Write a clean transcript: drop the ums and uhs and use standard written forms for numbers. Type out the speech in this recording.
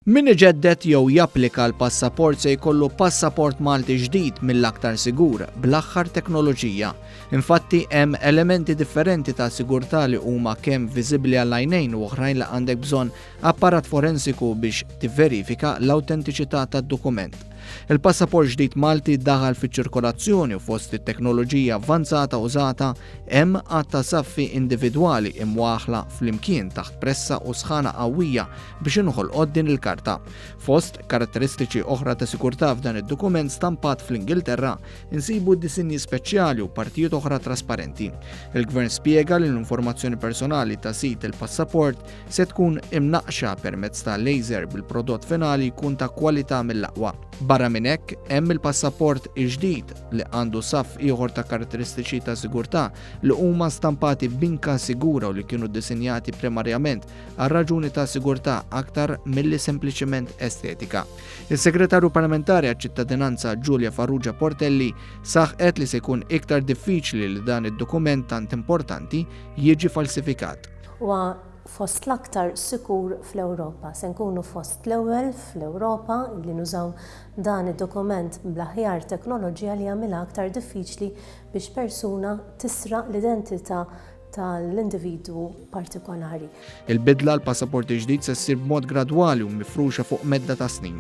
Min iġeddet jew japplika l-passaport se jkollu passaport Malti ġdid mill-aktar sigur bl-aħħar teknoloġija. Infatti hemm elementi differenti ta' sigurtà li huma kemm viżibbli għall-għajnejn u oħrajn li għandek bżonn apparat forensiku biex tivverifika l-awtentiċità tad-dokument. Il-passaport ġdid Malti daħal fiċ-ċirkolazzjoni u fost it-teknoloġija avvanzata użata hemm għatta saffi individwali imwaħla flimkien taħt pressa u sħana qawwija biex inħolqod din il-karta. Fost karatteristiċi oħra ta' sigurtà f'dan id-dokument stampat fl-Ingilterra insibu disinji speċjali u partijiet oħra trasparenti. Il-Gvern spjega li l-informazzjoni personali ta' sit il-passaport se tkun imnaqxa permezz ta' laser bil-prodott finali jkun ta' kwalità mill-aqwa. Barra minn hekk hemm il-passaport ġdid li għandu saff ieħor ta' karatteristiċi ta' sigurtà li huma stampati b'inka sigura u li kienu ddisinjati primarjament għal raġuni ta' sigurtà aktar milli sempliċement estetika. Il-Segretarju Parlamentari għaċ-Ċittadinanza Giulia Farrugia Portelli saħqet li se jkun iktar diffiċli li dan id-dokument tant importanti jiġi falsifikat. Fost l-aktar sikur fl-Ewropa. Se nkunu fost l-ewwel fl-Ewropa li nużaw dan id-dokument bl-aħjar teknoloġija li jagħmilha aktar diffiċli biex persuna tisraq l-identità tal-individwu partikolari. Il-bidla l-passaporti ġdid se ssir b'mod gradwali u mifruxa fuq medda ta' snin.